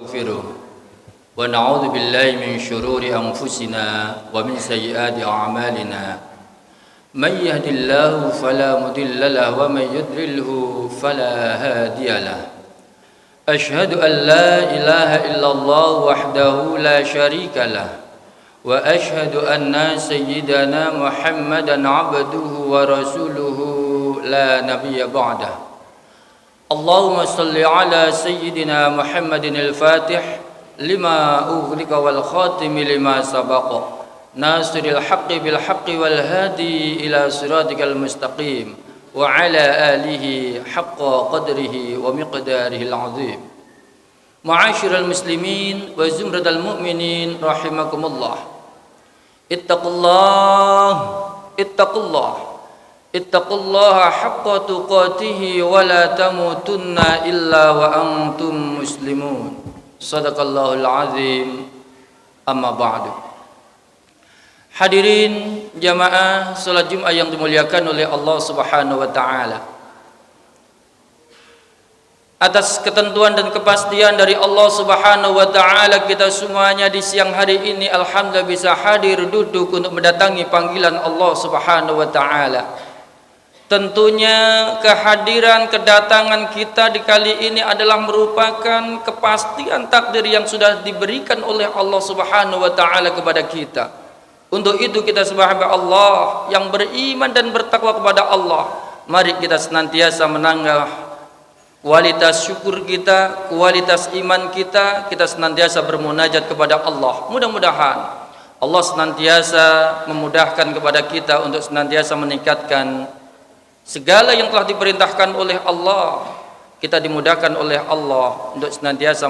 نستغفره ونعوذ بالله من شرور أنفسنا ومن سيئات أعمالنا من يهد الله فلا مضل له ومن يضلله فلا هادي له أشهد أن لا إله إلا الله وحده لا شريك له وأشهد أن سيدنا محمدا عبده ورسوله لا نبي بعده اللهم صل على سيدنا محمد الفاتح لما أغلق والخاتم لما سبق ناصر الحق بالحق والهادي إلى صراطك المستقيم وعلى آله حق قدره ومقداره العظيم معاشر المسلمين وزمرة المؤمنين رحمكم الله اتقوا الله اتقوا الله اتقوا الله حق تقاته ولا تموتن إلا وأنتم مسلمون صدق الله العظيم أما بعد. Hadirin jamaah salat Jumat yang dimuliakan oleh Allah Subhanahu wa taala. Atas ketentuan dan kepastian dari Allah Subhanahu wa taala, kita semuanya di siang hari ini alhamdulillah bisa hadir duduk untuk mendatangi panggilan Allah Subhanahu wa taala. Tentunya kehadiran kedatangan kita di kali ini adalah merupakan kepastian takdir yang sudah diberikan oleh Allah Subhanahu wa taala kepada kita. Untuk itu kita sebagai Allah yang beriman dan bertakwa kepada Allah, mari kita senantiasa menanggah kualitas syukur kita, kualitas iman kita, kita senantiasa bermunajat kepada Allah. Mudah-mudahan Allah senantiasa memudahkan kepada kita untuk senantiasa meningkatkan segala yang telah diperintahkan oleh Allah. Kita dimudahkan oleh Allah untuk senantiasa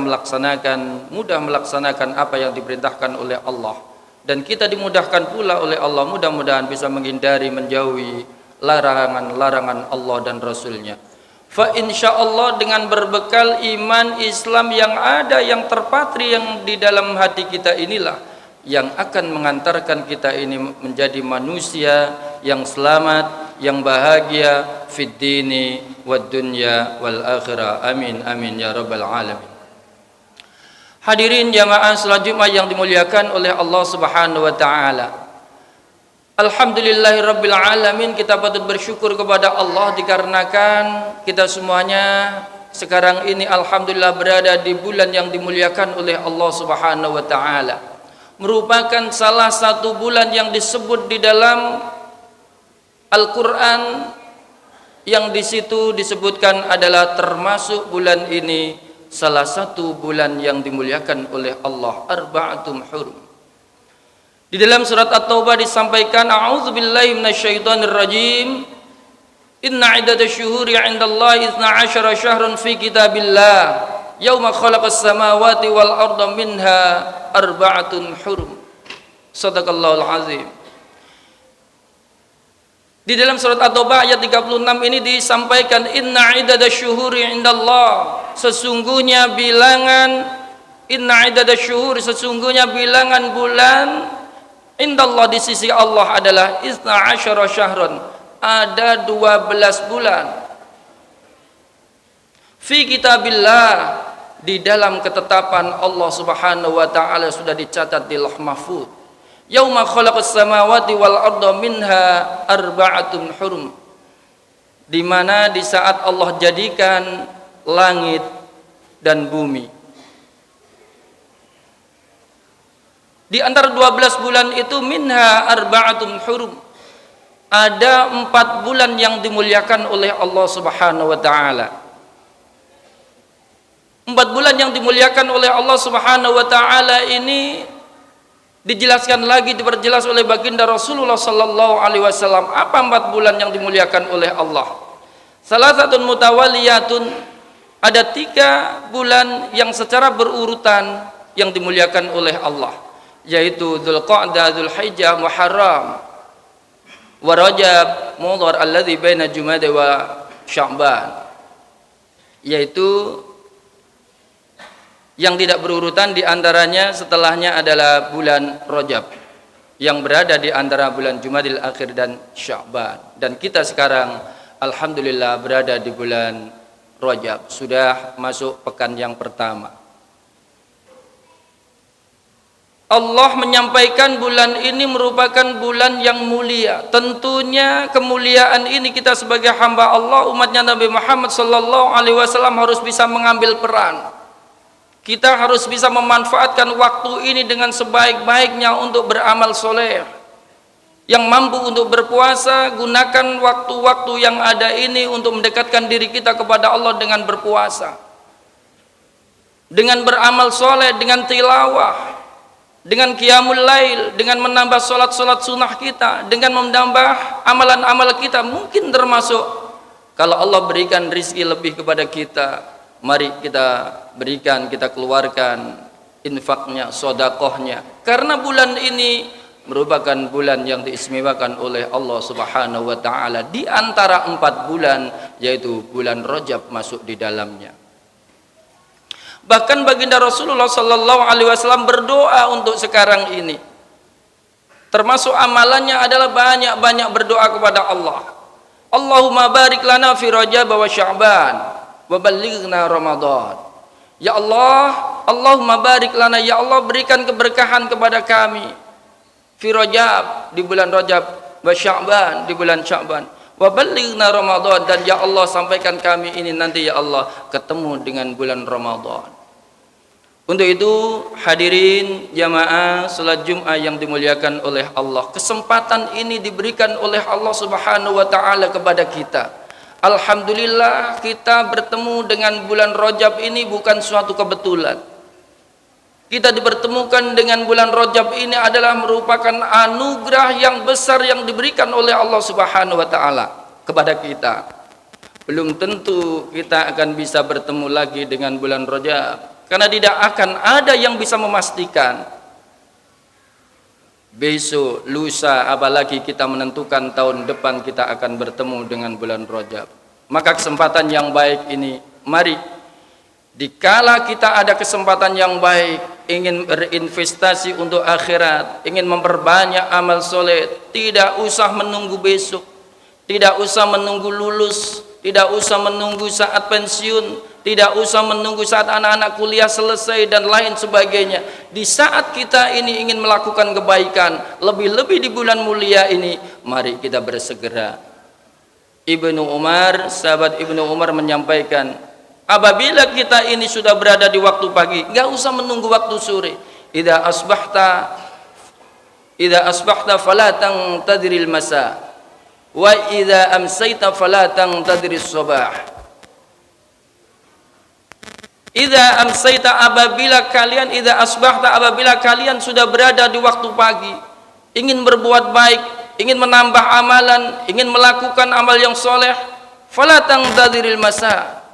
mudah melaksanakan apa yang diperintahkan oleh Allah. Dan kita dimudahkan pula oleh Allah, mudah-mudahan bisa menghindari, menjauhi larangan-larangan Allah dan Rasulnya. Fa insyaallah dengan berbekal iman Islam yang ada, yang terpatri yang di dalam hati kita inilah yang akan mengantarkan kita ini menjadi manusia yang selamat, yang bahagia fid dini wad dunya wal akhirah. Amin amin ya rabbal alamin. Hadirin jamaah salat Jumat yang dimuliakan oleh Allah Subhanahu wa taala. Alhamdulillahirabbil alamin, kita patut bersyukur kepada Allah dikarenakan kita semuanya sekarang ini alhamdulillah berada di bulan yang dimuliakan oleh Allah Subhanahu wa taala. Merupakan salah satu bulan yang disebut di dalam Al-Qur'an yang di situ disebutkan adalah termasuk bulan ini salah satu bulan yang dimuliakan oleh Allah, arba'atum hurum. Di dalam surat At-Taubah disampaikan, a'udzubillahi minasyaitonir rajim. Inna 'iddatasy syuhuri 'indallahi 12 syahrun fi kitabillah yauma khalaqas samawati wal arda minha arba'atun hurum. Shadaqallahul azim. Di dalam surat At-Taubah ayat 36 ini disampaikan, inna 'iddatasy syuhuri 'indallah, sesungguhnya bilangan bulan indallah di sisi Allah adalah 12 syahrun, ada 12 bulan. Fi kitabillah, di dalam ketetapan Allah Subhanahu wa taala sudah dicatat di Lauh Mahfuz. Yauma khalaqas samawati wal arda minha arba'atun hurum, di mana di saat Allah jadikan langit dan bumi, di antara 12 bulan itu minha arba'atun hurum, ada 4 bulan yang dimuliakan oleh Allah Subhanahu wa taala. 4 bulan yang dimuliakan oleh Allah Subhanahu wa taala ini dijelaskan lagi, diperjelas oleh baginda Rasulullah sallallahu alaihi wasallam. Apa 4 bulan yang dimuliakan oleh Allah? Salah satu mutawaliyatun, ada 3 bulan yang secara berurutan yang dimuliakan oleh Allah, yaitu Dzulqa'dah, Dzulhijjah, Muharram, wa Rajab, Mudhar alladzi baina Jumada wa Sya'ban, yaitu yang tidak berurutan diantaranya setelahnya adalah bulan Rajab yang berada di antara bulan Jumadil Akhir dan Sya'ban. Dan kita sekarang alhamdulillah berada di bulan Rajab, sudah masuk pekan yang pertama. Allah menyampaikan bulan ini merupakan bulan yang mulia. Tentunya kemuliaan ini kita sebagai hamba Allah, umatnya Nabi Muhammad sallallahu alaihi wasallam harus bisa mengambil peran. Kita harus bisa memanfaatkan waktu ini dengan sebaik-baiknya untuk beramal soleh. Yang mampu untuk berpuasa, gunakan waktu-waktu yang ada ini untuk mendekatkan diri kita kepada Allah dengan berpuasa, dengan beramal soleh, dengan tilawah, dengan qiyamul lail, dengan menambah solat-solat sunnah kita, dengan menambah amalan-amal kita. Mungkin termasuk kalau Allah berikan rizki lebih kepada kita, mari kita berikan, kita keluarkan infaknya, sodakohnya, karena bulan ini merupakan bulan yang diistimewakan oleh Allah Subhanahu wa ta'ala di antara 4 bulan, yaitu bulan Rajab masuk di dalamnya. Bahkan baginda Rasulullah sallallahu alaihi wasallam berdoa untuk sekarang ini. Termasuk amalannya adalah banyak-banyak berdoa kepada Allah. Allahumma barik lana fi Rajab wa Sya'ban wa ballighna Ramadan. Ya Allah, Allahumma barik lana, ya Allah berikan keberkahan kepada kami fi Rajab, di bulan Rajab, wa Sya'ban, di bulan Sya'ban, wa ballighna Ramadan, dan ya Allah sampaikan kami ini nanti ya Allah ketemu dengan bulan Ramadan. Untuk itu hadirin jamaah salat Jumat yang dimuliakan oleh Allah, kesempatan ini diberikan oleh Allah Subhanahu wa taala kepada kita. Alhamdulillah kita bertemu dengan bulan Rajab ini bukan suatu kebetulan. Kita dipertemukan dengan bulan Rajab ini adalah merupakan anugerah yang besar yang diberikan oleh Allah Subhanahu wa taala kepada kita. Belum tentu kita akan bisa bertemu lagi dengan bulan Rajab, karena tidak akan ada yang bisa memastikan besok, lusa, apalagi kita menentukan tahun depan kita akan bertemu dengan bulan Rajab. Maka kesempatan yang baik ini, mari dikala kita ada kesempatan yang baik, ingin berinvestasi untuk akhirat, ingin memperbanyak amal soleh, tidak usah menunggu besok, tidak usah menunggu lulus, tidak usah menunggu saat pensiun, tidak usah menunggu saat anak-anak kuliah selesai dan lain sebagainya. Di saat kita ini ingin melakukan kebaikan, lebih-lebih di bulan mulia ini, mari kita bersegera. Ibnu Umar, sahabat Ibnu Umar menyampaikan, apabila kita ini sudah berada di waktu pagi, enggak usah menunggu waktu sore. Idza asbahta fala tantadhiril masa wa idza amsayta fala tantadhiris sabah. Idza amsayta, apabila kalian sudah berada di waktu pagi, ingin berbuat baik, ingin menambah amalan, ingin melakukan amal yang soleh, fala tantadhiril masa,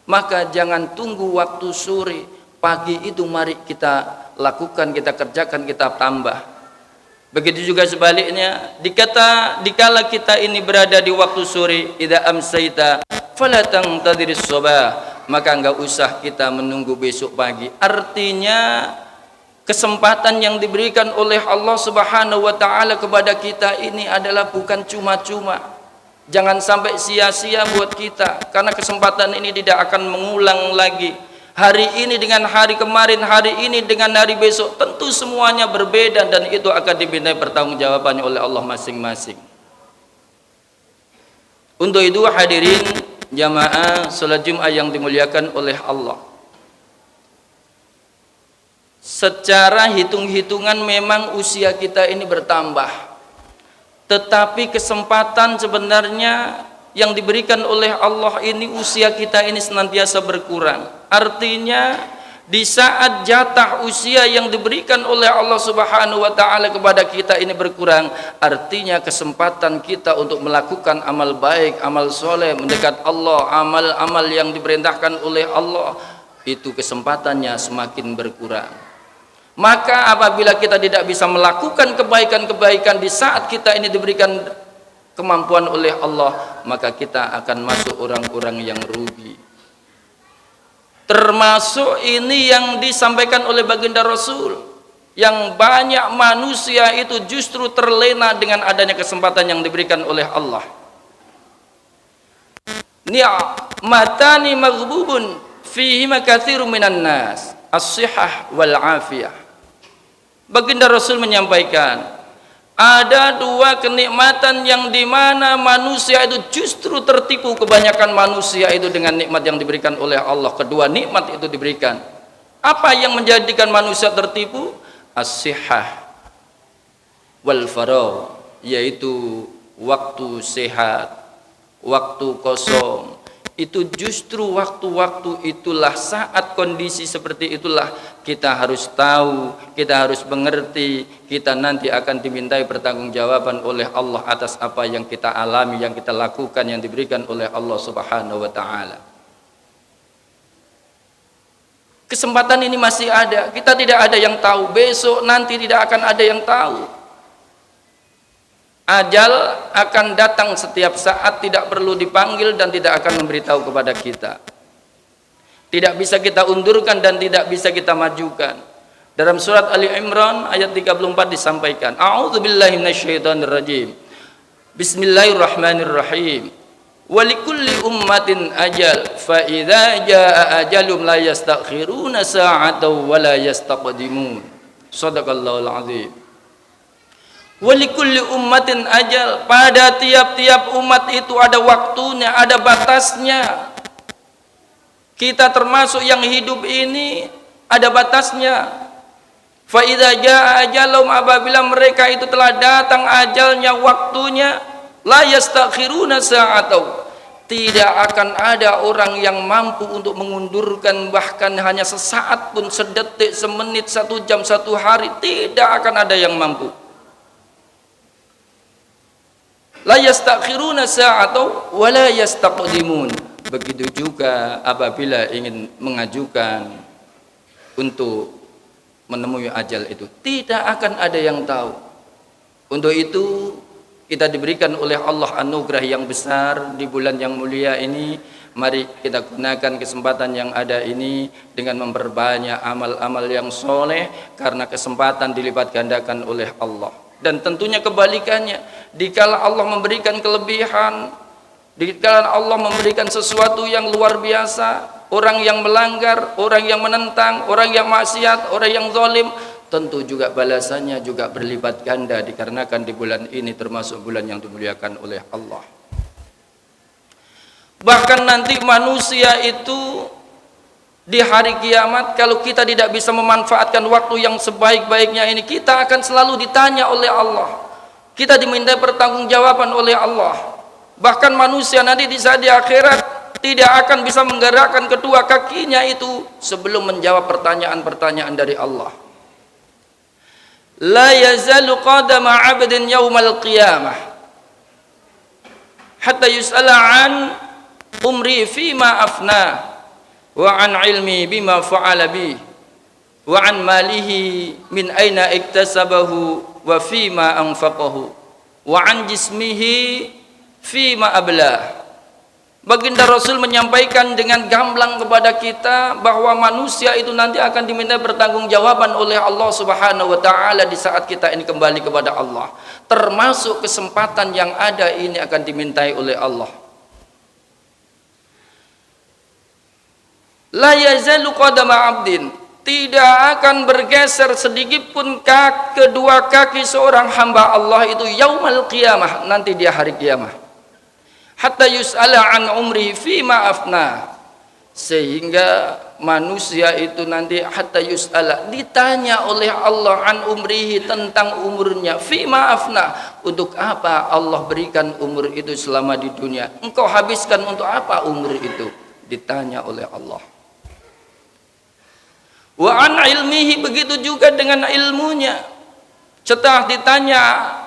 maka jangan tunggu waktu sore. Pagi itu mari kita lakukan, kita kerjakan, kita tambah. Begitu juga sebaliknya, dikala kita ini berada di waktu sore, idza amsayta fala tantadhiris sabah, maka enggak usah kita menunggu besok pagi. Artinya kesempatan yang diberikan oleh Allah Subhanahu wa taala kepada kita ini adalah bukan cuma-cuma. Jangan sampai sia-sia buat kita, karena kesempatan ini tidak akan mengulang lagi. Hari ini dengan hari kemarin, hari ini dengan hari besok, tentu semuanya berbeda, dan itu akan dimintai pertanggungjawabannya oleh Allah masing-masing. Untuk itu hadirin jamaah salat Jumat yang dimuliakan oleh Allah, secara hitung-hitungan memang usia kita ini bertambah, tetapi kesempatan sebenarnya yang diberikan oleh Allah ini, usia kita ini senantiasa berkurang. Artinya di saat jatah usia yang diberikan oleh Allah Subhanahu wa taala kepada kita ini berkurang, artinya kesempatan kita untuk melakukan amal baik, amal soleh, mendekat Allah, amal-amal yang diperintahkan oleh Allah, itu kesempatannya semakin berkurang. Maka apabila kita tidak bisa melakukan kebaikan-kebaikan di saat kita ini diberikan kemampuan oleh Allah, maka kita akan masuk orang-orang yang rugi. Termasuk ini yang disampaikan oleh baginda Rasul, yang banyak manusia itu justru terlena dengan adanya kesempatan yang diberikan oleh Allah. Ni'matani maghdubun fihi katsirun minan nas, as-sihah wal afiyah. Baginda Rasul menyampaikan, ada dua kenikmatan yang dimana manusia itu justru tertipu. Kebanyakan manusia itu dengan nikmat yang diberikan oleh Allah. Kedua nikmat itu diberikan. Apa yang menjadikan manusia tertipu? As-sihah wal faragh, yaitu waktu sehat, waktu kosong. Itu justru waktu-waktu itulah, saat kondisi seperti itulah kita harus tahu, kita harus mengerti, kita nanti akan dimintai pertanggungjawaban oleh Allah atas apa yang kita alami, yang kita lakukan, yang diberikan oleh Allah Subhanahu wa taala. Kesempatan ini masih ada, kita tidak ada yang tahu, besok nanti tidak akan ada yang tahu. Ajal akan datang setiap saat, tidak perlu dipanggil dan tidak akan memberitahu kepada kita. Tidak bisa kita undurkan dan tidak bisa kita majukan. Dalam surat Ali Imran ayat 34 disampaikan, A'udzubillahi minasyaitonirrajim. Bismillahirrahmanirrahim. Walikulli ummatin ajal, fa idza jaa ajalum la yastakhiruna sa'atan wa la yastaqdimun. Shadaqallahul azim. Walikulli ummatin ajal, pada tiap-tiap umat itu ada waktunya, ada batasnya. Kita termasuk yang hidup ini ada batasnya. Fa idza jaa ajalum, apabila mereka itu telah datang ajalnya, waktunya, la yastakhiruna sa'atan, tidak akan ada orang yang mampu untuk mengundurkan bahkan hanya sesaat pun, sedetik, semenit, 1 jam, 1 hari, tidak akan ada yang mampu. La yastakhiruna sa'atan wa la yastaqdimun. Begitu juga apabila ingin mengajukan untuk menemui ajal itu, tidak akan ada yang tahu. Untuk itu kita diberikan oleh Allah anugerah yang besar di bulan yang mulia ini. Mari kita gunakan kesempatan yang ada ini dengan memperbanyak amal-amal yang soleh, karena kesempatan dilipat gandakan oleh Allah. Dan tentunya kebalikannya, dikala Allah memberikan kelebihan, dikala Allah memberikan sesuatu yang luar biasa, orang yang melanggar, orang yang menentang, orang yang maksiat, orang yang zalim, tentu juga balasannya juga berlipat ganda, dikarenakan di bulan ini termasuk bulan yang dimuliakan oleh Allah. Bahkan nanti manusia itu di hari kiamat, kalau kita tidak bisa memanfaatkan waktu yang sebaik-baiknya ini, kita akan selalu ditanya oleh Allah. Kita diminta pertanggungjawaban oleh Allah. Bahkan manusia nanti di saat di akhirat tidak akan bisa menggerakkan kedua kakinya itu sebelum menjawab pertanyaan-pertanyaan dari Allah. La yazalu qadama 'abdin yaumal qiyamah hatta yus'ala an umri fima afna wa an ilmi bima fa'ala bi wa an malihi min aina iktasabahu wa fima anfaqahu wa an jismihi fima ablah. Baginda Rasul menyampaikan dengan gamblang kepada kita bahwa manusia itu nanti akan diminta pertanggungjawaban oleh Allah Subhanahu wa taala di saat kita ini kembali kepada Allah. Termasuk kesempatan yang ada ini akan dimintai oleh Allah. La yazalu qadama 'abdin, tidak akan bergeser sedikit pun kedua kaki seorang hamba Allah itu yaumal qiyamah, nanti dia hari kiamat. Hatta yus'ala an umri fima afna, sehingga manusia itu nanti hatta yus'ala, ditanya oleh Allah an umrihi, tentang umurnya, fima afna, untuk apa Allah berikan umur itu selama di dunia, engkau habiskan untuk apa umur itu, ditanya oleh Allah. Wa an ilmihi, begitu juga dengan ilmunya. Setelah ditanya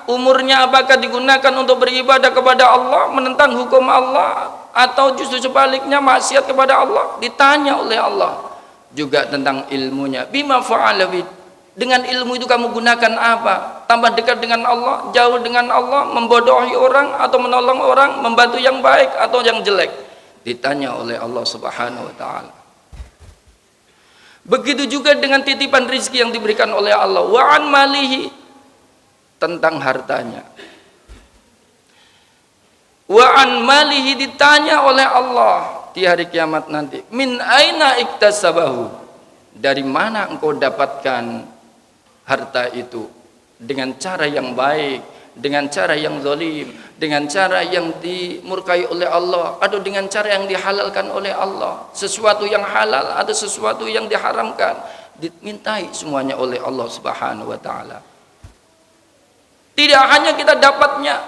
umurnya apakah digunakan untuk beribadah kepada Allah, menentang hukum Allah, atau justru sebaliknya maksiat kepada Allah, ditanya oleh Allah juga tentang ilmunya. Bima fa'ala bi, dengan ilmu itu kamu gunakan apa? Tambah dekat dengan Allah, jauh dengan Allah, membodohi orang atau menolong orang, membantu yang baik atau yang jelek, ditanya oleh Allah Subhanahu wa taala. Begitu juga dengan titipan rizki yang diberikan oleh Allah. Wa an malihi, tentang hartanya. Wa an malihi, ditanya oleh Allah di hari kiamat nanti. Min aina iktasabahu, dari mana engkau dapatkan harta itu dengan cara yang baik, dengan cara yang zalim, dengan cara yang dimurkai oleh Allah, atau dengan cara yang dihalalkan oleh Allah, sesuatu yang halal atau sesuatu yang diharamkan, dimintai semuanya oleh Allah Subhanahu wa taala. Tidak hanya kita dapatnya,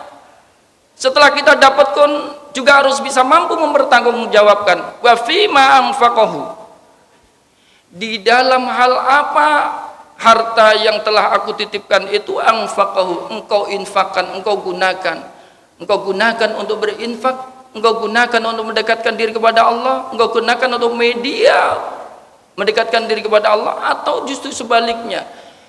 setelah kita dapatkan juga harus bisa mampu mempertanggungjawabkan. Wa fima anfaqahu, di dalam hal apa harta yang telah aku titipkan itu anfaqahu, engkau infakkan, engkau gunakan untuk berinfak, engkau gunakan untuk mendekatkan diri kepada Allah, engkau gunakan untuk media mendekatkan diri kepada Allah, atau justru sebaliknya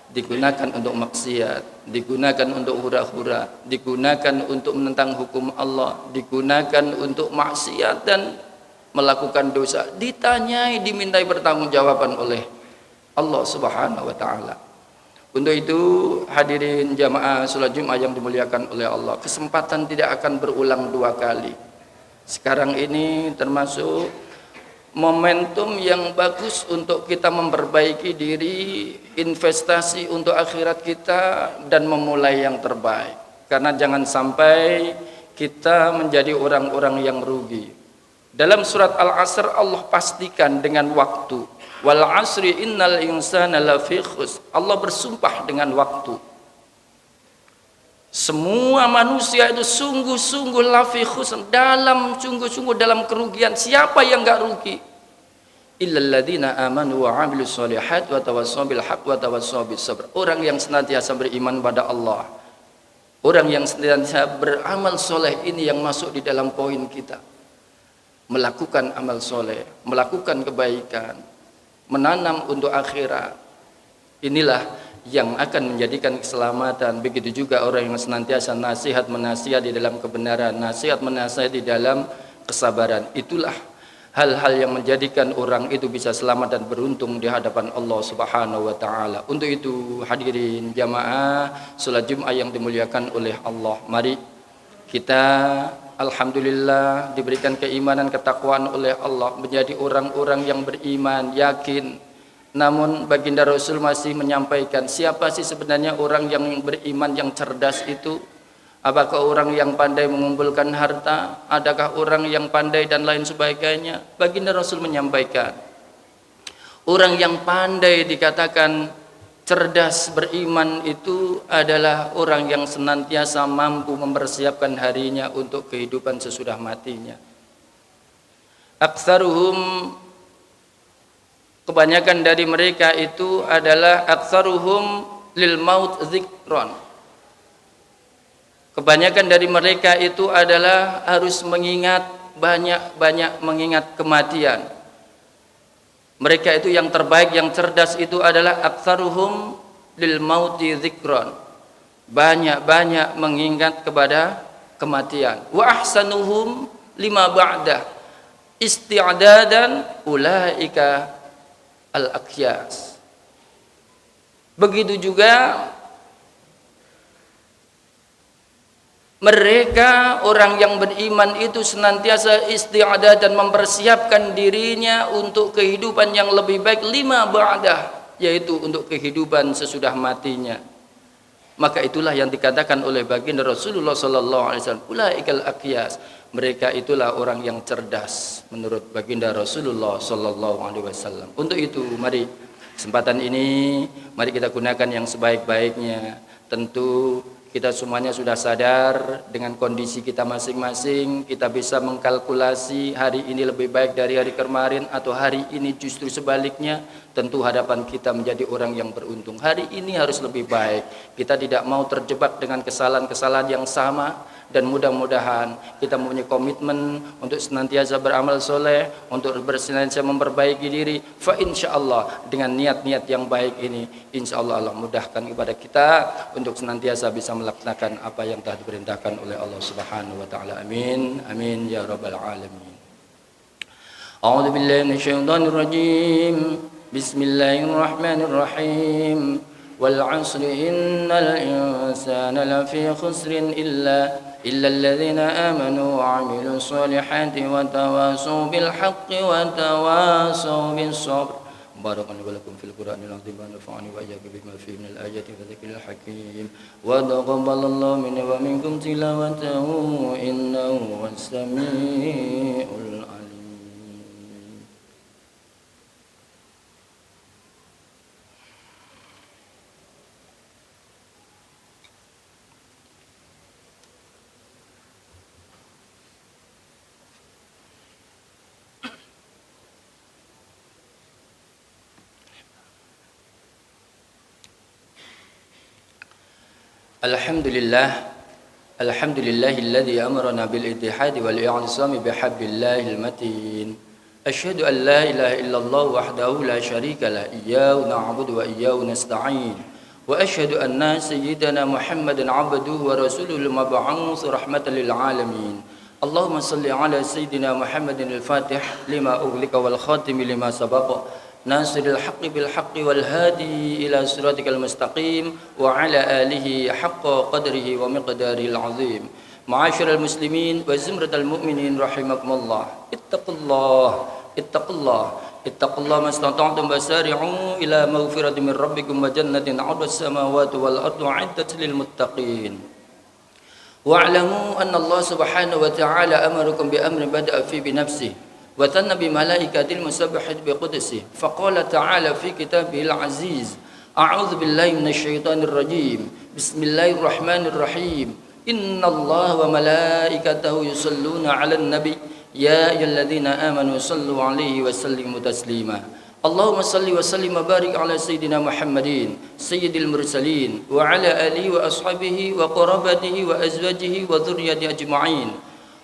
digunakan untuk maksiat, digunakan untuk hura-hura, digunakan untuk menentang hukum Allah, digunakan untuk maksiat dan melakukan dosa, ditanyai, dimintai pertanggungjawaban oleh Allah Subhanahu wa taala. Untuk itu hadirin jamaah salat Jumat yang dimuliakan oleh Allah, kesempatan tidak akan berulang dua kali. Sekarang ini termasuk momentum yang bagus untuk kita memperbaiki diri, investasi untuk akhirat kita, dan memulai yang terbaik. Karena jangan sampai kita menjadi orang-orang yang rugi. Dalam surat Al-Asr Allah pastikan dengan waktu. Wal asri innal insana lafi khusr. Allah bersumpah dengan waktu. Semua manusia itu sungguh-sungguh lafi khusr, sungguh-sungguh dalam kerugian. Siapa yang enggak rugi? Illal ladzina amanu wa 'amilus shalihat wa tawassaw bil haqq wa tawassaw bis sabr. Orang yang senantiasa beriman pada Allah, orang yang senantiasa beramal soleh, ini yang masuk di dalam poin kita. Melakukan amal soleh, melakukan kebaikan, menanam untuk akhirat, inilah yang akan menjadikan keselamatan. Begitu juga orang yang senantiasa nasihat menasihat di dalam kebenaran, nasihat menasihat di dalam kesabaran. Itulah hal-hal yang menjadikan orang itu bisa selamat dan beruntung di hadapan Allah Subhanahu wa taala. Untuk itu hadirin jamaah salat Jumat yang dimuliakan oleh Allah, mari kita alhamdulillah diberikan keimanan, ketakwaan oleh Allah, menjadi orang-orang yang beriman, yakin. Namun baginda Rasul masih menyampaikan, siapa sih sebenarnya orang yang beriman, yang cerdas itu? Apakah orang yang pandai mengumpulkan harta? Adakah orang yang pandai dan lain sebagainya? Baginda Rasul menyampaikan, orang yang pandai dikatakan cerdas, beriman itu adalah orang yang senantiasa mampu mempersiapkan harinya untuk kehidupan sesudah matinya. Aktsaruhum, kebanyakan dari mereka itu adalah aktsaruhum lil maut dzikron. Kebanyakan dari mereka itu adalah harus mengingat, banyak-banyak mengingat kematian. Mereka itu yang terbaik, yang cerdas itu adalah aktsaruhum lil mauti dzikron. Banyak-banyak mengingat kepada kematian. Wa ahsanuhum lima ba'dah isti'dadan ulaika al-aqyas. Begitu juga mereka orang yang beriman itu senantiasa isti'adah dan mempersiapkan dirinya untuk kehidupan yang lebih baik lima ba'dah, yaitu untuk kehidupan sesudah matinya. Maka itulah yang dikatakan oleh baginda Rasulullah sallallahu alaihi wasallam, ulaikal aqyas. Mereka itulah orang yang cerdas menurut baginda Rasulullah sallallahu alaihi wasallam. Untuk itu mari kesempatan ini mari kita gunakan yang sebaik-baiknya. Tentu kita semuanya sudah sadar dengan kondisi kita masing-masing, kita bisa mengkalkulasi hari ini lebih baik dari hari kemarin atau hari ini justru sebaliknya. Tentu hadapan kita menjadi orang yang beruntung. Hari ini harus lebih baik. Kita tidak mau terjebak dengan kesalahan-kesalahan yang sama. Dan mudah-mudahan kita mempunyai komitmen untuk senantiasa beramal soleh, untuk senantiasa memperbaiki diri. Fa insyaallah dengan niat-niat yang baik ini, insyaallah Allah mudahkan kepada kita untuk senantiasa bisa melaksanakan apa yang telah diperintahkan oleh Allah Subhanahu wa taala. Amin. Amin ya rabbal alamin. A'udzu billahi minasyaitonir rajim. Bismillahirrahmanirrahim. Wal 'asri innal insana lafi khusrin illa الذين آمنوا وعملوا الصالحات وتواصوا بالحق وتواصوا بالصبر بارك لي ولكم في القرآن العظيم ونفعني وإياكم بما فيه من الآيات والذكر الحكيم وتقبل الله مني ومنكم تلاوته إنه هو السميع العليم. الحمد لله الذي أمرنا بالاتحاد والاعتصام بحبل الله المتين. أشهد أن لا إله إلا الله وحده لا شريك له إياه نعبد وإياه نستعين. وأشهد أن سيدنا محمدا عبده ورسوله المبعوث رحمة للعالمين. اللهم صل على سيدنا محمد الفاتح لما أغلق والخاتم لما سبق ناصر الحق بالحق والهادي إلى صراطك المستقيم وعلى آله حق قدره ومقداره العظيم. معاشر المسلمين وزمرة المؤمنين رحمكم الله، اتقوا الله ما استطعتم وسارعوا إلى مغفرة من ربكم وجنة عرضها السماوات والأرض أعدت للمتقين. واعلموا أن الله سبحانه وتعالى أمركم بأمر بدأ فيه بنفسه وثنى بملائكة المسبحة بقدسه، فقال تعالى في كتابه العزيز: أعوذ بالله من الشيطان الرجيم، بسم الله الرحمن الرحيم، إن الله وملائكته يصلون على النبي يا أيها الذين آمنوا صلوا عليه وسلموا تسليما. اللهم صل وسلم وبارك على سيدنا محمد سيد المرسلين وعلى آله وأصحابه وقرابته وأزواجه وذريته أجمعين.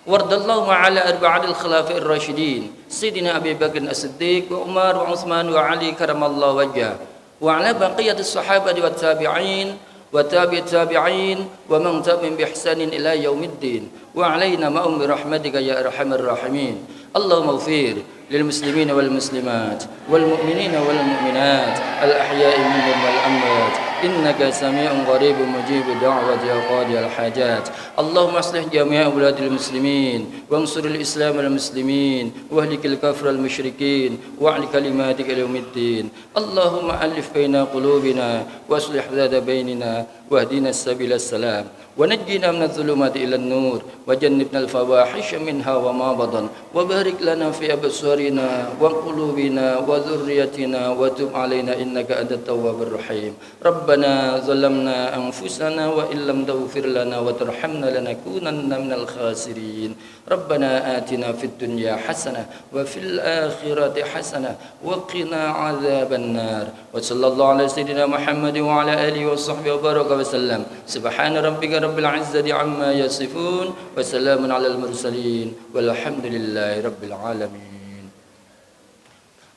وارض اللهم على أربعة الخلفاء الراشدين سيدنا أبي بكر الصديق وعمر وعثمان وعلي كرم الله وجهه، وعلى بقية الصحابة والتابعين وتابع التابعين ومن تبعهم بإحسان إلى يوم الدين، وعلينا معهم برحمتك يا أرحم الراحمين. اللهم اغفر للمسلمين والمسلمات والمؤمنين والمؤمنات الأحياء منهم والأموات إنك سميع قريب مجيب دعوة يا قاضي الحاجات. اللهم اصلح جميع أولاد المسلمين وانصر الإسلام والمسلمين واهلك الكفر المشركين واعل كلماتك يوم الدين. اللهم ألف بين قلوبنا واصلح ذات بيننا واهدنا السبيل السلام ونجنا من الظلمات إلى النور وجنبنا الفواحش منها وما بطن وبارك لنا في أبصارنا وقلوبنا وذريتنا وتب علينا إنك أنت التواب الرحيم. ربنا ظلمنا أنفسنا وإن لم تغفر لنا وترحمنا لنكونن من الخاسرين. ربنا آتنا في الدنيا حسنة وفي الآخرة حسنة وقنا عذاب النار. وصلى الله على سيدنا محمد وعلى آله وصحبه وبارك وسلم. سبحان ربك رب العزة عما يصفون وسلام على المرسلين والحمد لله رب العالمين.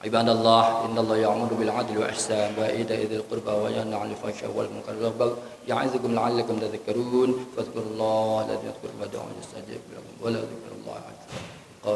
عباد الله إن الله يأمر بالعدل والإحسان وإيتاء ذي القربى وينهى عن الفحشاء والمنكر والبغي يعظكم لعلكم تذكرون فاذكروا الله الذي يذكركم وادعوه يستجيب لكم ولا ذكر الله أكبر.